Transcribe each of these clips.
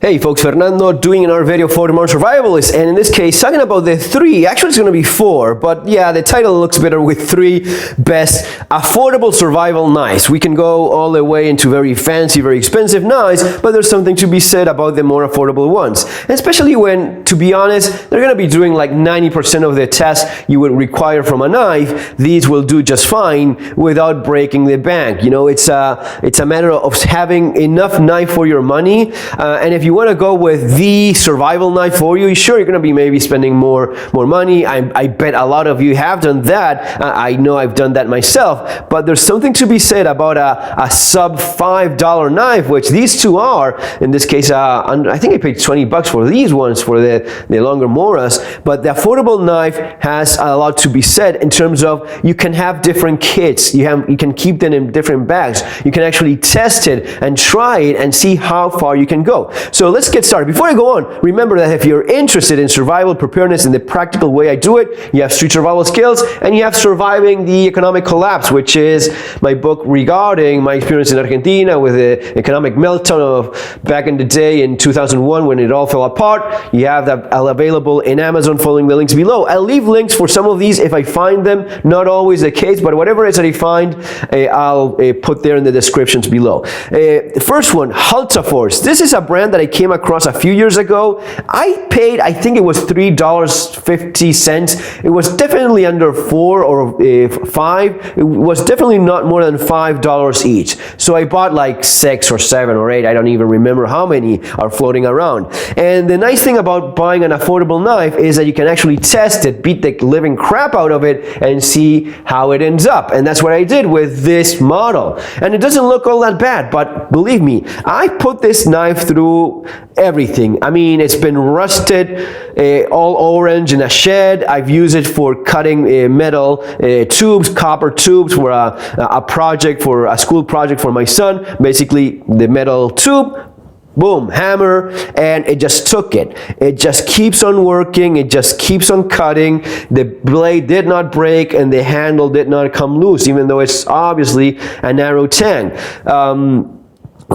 Hey folks, Fernando doing another video for the Modern Survivalist, and in this case talking about the three, actually it's going to be four, but yeah, the title looks better with three best affordable survival knives. We can go all the way into very fancy, very expensive knives, but there's something to be said about the more affordable ones, especially when, to be honest, they're going to be doing like 90% of the tasks you would require from a knife. These will do just fine without breaking the bank. You know, it's a matter of having enough knife for your money, and if you want to go with the survival knife for you, sure, you're going to be maybe spending more money. I bet a lot of you have done that. I know I've done that myself, but there's something to be said about a sub $5 knife, which these two are. In this case, I think I paid 20 bucks for these ones, for the longer moras, but the affordable knife has a lot to be said in terms of you can have different kits. You can keep them in different bags. You can actually test it and try it and see how far you can go. So let's get started. Before I go on, remember that if you're interested in survival preparedness in the practical way I do it, you have Street Survival Skills and you have Surviving the Economic Collapse, which is my book regarding my experience in Argentina with the economic meltdown of back in the day in 2001 when it all fell apart. You have that available in Amazon, following the links below. I'll leave links for some of these if I find them. Not always the case, but whatever it is that I find, I'll put there in the descriptions below. The first one, Halterforce. This is a brand that I came across a few years ago. I paid, I think it was $3.50. It was definitely under $4 or $5. It was definitely not more than $5 each. So I bought like 6 or 7 or 8. I don't even remember how many are floating around. And the nice thing about buying an affordable knife is that you can actually test it, beat the living crap out of it, and see how it ends up. And that's what I did with this model. And it doesn't look all that bad, but believe me, I put this knife through everything. I mean, it's been rusted, all orange in a shed. I've used it for cutting metal tubes, copper tubes, for a project, for a school project for my son. Basically, the metal tube, boom, hammer, and it just took it. It just keeps on working. It just keeps on cutting. The blade did not break and the handle did not come loose, even though it's obviously a narrow tang.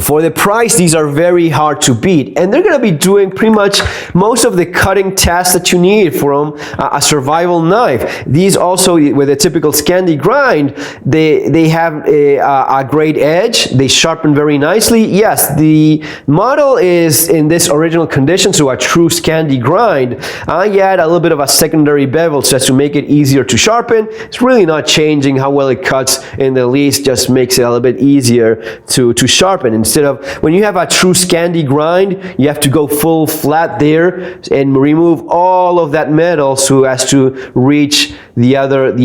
For the price, these are very hard to beat, and they're going to be doing pretty much most of the cutting tasks that you need from a survival knife. These also, with a typical Scandi grind, they have a great edge. They sharpen very nicely. Yes, the model is in this original condition, so a true Scandi grind. I add a little bit of a secondary bevel just to make it easier to sharpen. It's really not changing how well it cuts in the least, just makes it a little bit easier to sharpen. Instead of, when you have a true Scandi grind, you have to go full flat there and remove all of that metal so as to reach the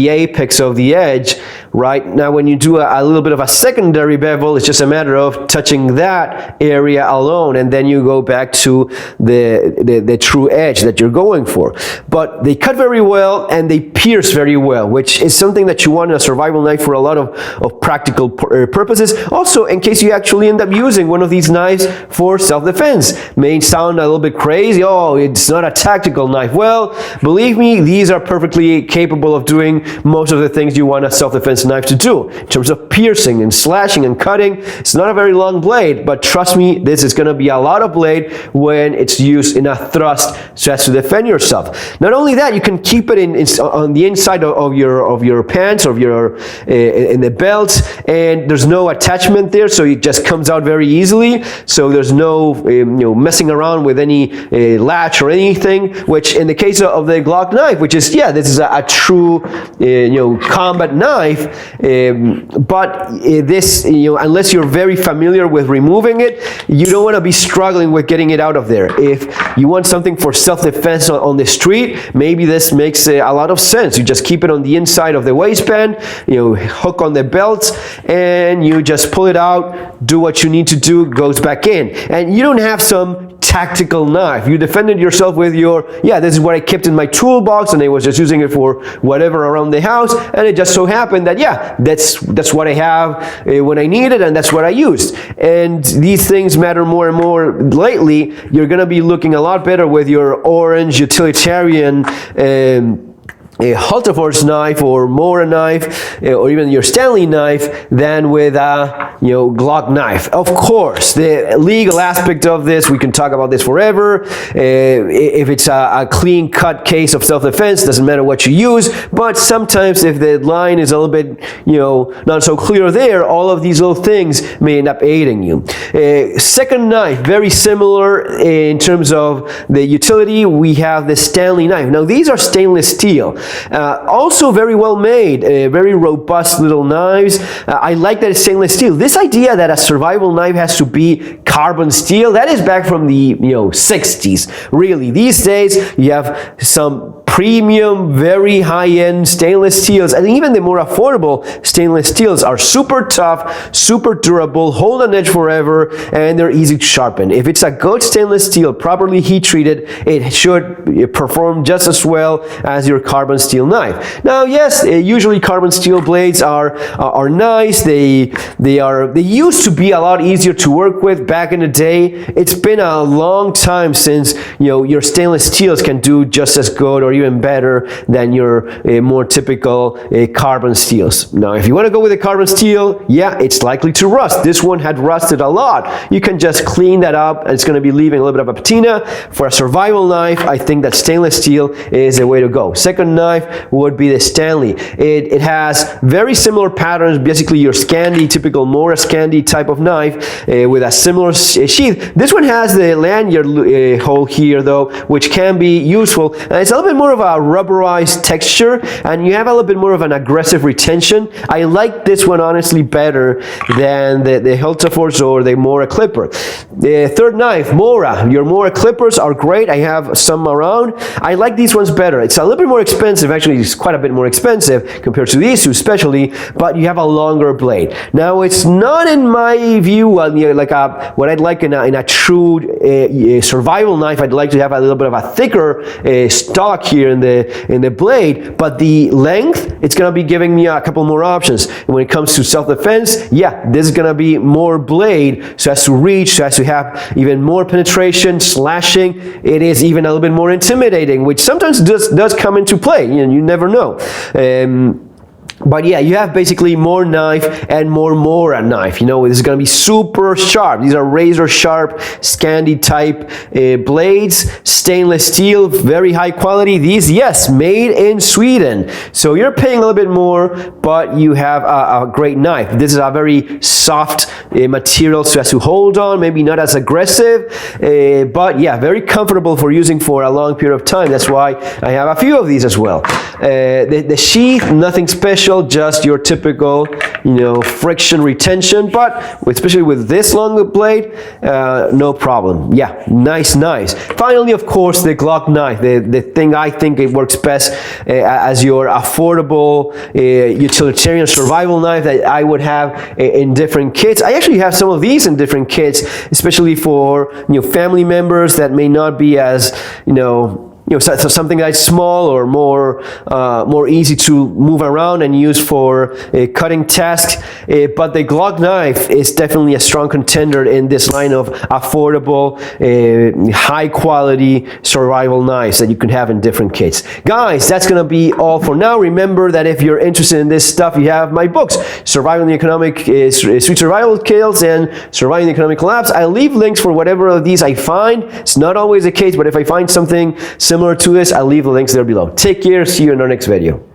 apex of the edge. Right now, when you do a little bit of a secondary bevel, it's just a matter of touching that area alone, and then you go back to the true edge that you're going for. But they cut very well and they pierce very well, which is something that you want in a survival knife for a lot of practical purposes. Also, in case you actually end up using one of these knives for self-defense. May sound a little bit crazy. Oh, it's not a tactical knife. Well, believe me, these are perfectly capable of doing most of the things you want a self-defense knife to do. In terms of piercing and slashing and cutting, it's not a very long blade, but trust me, this is going to be a lot of blade when it's used in a thrust so as to defend yourself. Not only that, you can keep it on the inside of your pants, or in the belt, and there's no attachment there, so it just comes out very easily. So there's no messing around with any latch or anything, which in the case of the Glock knife, which is, yeah, this is a true combat knife, but this, unless you're very familiar with removing it, you don't want to be struggling with getting it out of there. If you want something for self-defense on the street, maybe this makes a lot of sense. You just keep it on the inside of the waistband, hook on the belt, and you just pull it out, do what you need to do, goes back in. And you don't have some tactical knife. You defended yourself with your, yeah, this is what I kept in my toolbox and I was just using it for whatever around the house, and it just so happened that, yeah, that's what I have when I need it, and that's what I used. And these things matter more and more lately. You're going to be looking a lot better with your orange utilitarian a Halterforce knife or Moderna knife or even your Stanley knife than with a Glock knife. Of course, the legal aspect of this, we can talk about this forever. If it's a clean cut case of self-defense, doesn't matter what you use, but sometimes if the line is a little bit not so clear there, all of these little things may end up aiding you. Second knife, very similar in terms of the utility. We have the Stanley knife. Now these are stainless steel. Also very well made, very robust little knives. I like that it's stainless steel. This idea that a survival knife has to be carbon steel, that is back from the 60s. Really, these days you have some premium, very high-end stainless steels, and even the more affordable stainless steels are super tough, super durable, hold an edge forever, and they're easy to sharpen. If it's a good stainless steel, properly heat treated, it should perform just as well as your carbon steel knife. Now, yes, usually carbon steel blades are nice. They used to be a lot easier to work with back in the day. It's been a long time since your stainless steels can do just as good or even better than your more typical carbon steels. Now, if you want to go with a carbon steel, yeah, it's likely to rust. This one had rusted a lot. You can just clean that up, and it's going to be leaving a little bit of a patina. For a survival knife, I think that stainless steel is the way to go. Second knife would be the Stanley. It has very similar patterns, basically your Scandi, typical Moderna Scandi type of knife with a similar sheath. This one has the lanyard hole here though, which can be useful. And it's a little bit more of a rubberized texture, and you have a little bit more of an aggressive retention. I like this one honestly better than the Halterforce or the Moderna clipper. The third knife, Moderna. Your Moderna clippers are great. I have some around. I like these ones better. It's a little bit more expensive. Actually, it's quite a bit more expensive compared to these two especially, but you have a longer blade. Now, it's not in my view like what I'd like in a true survival knife. I'd like to have a little bit of a thicker stock here in the blade, but the length, it's going to be giving me a couple more options. And when it comes to self-defense, yeah, this is going to be more blade, so as to reach, so as to have even more penetration, slashing. It is even a little bit more intimidating, which sometimes does come into play. You never know. But yeah, you have basically more knife and more Moderna knife. This is going to be super sharp. These are razor sharp, Scandi type blades, stainless steel, very high quality. These, yes, made in Sweden. So you're paying a little bit more, but you have a great knife. This is a very soft material so as to hold on, maybe not as aggressive, but yeah, very comfortable for using for a long period of time. That's why I have a few of these as well. The sheath, nothing special, just your typical, friction retention, but especially with this long blade, no problem. Yeah, nice. Finally, of course, the Glock knife, the thing I think it works best as your affordable utilitarian survival knife that I would have in different kits. I actually have some of these in different kits, especially for family members that may not be as so something that's small or more easy to move around and use for cutting tasks. But the Glock knife is definitely a strong contender in this line of affordable, high quality survival knives that you can have in different kits. Guys, that's going to be all for now. Remember that if you're interested in this stuff, you have my books, Surviving the Economic Street Survival Skills and Surviving the Economic Collapse. I leave links for whatever of these I find. It's not always the case, but if I find something similar to this, I'll leave the links there below. Take care. See you in our next video.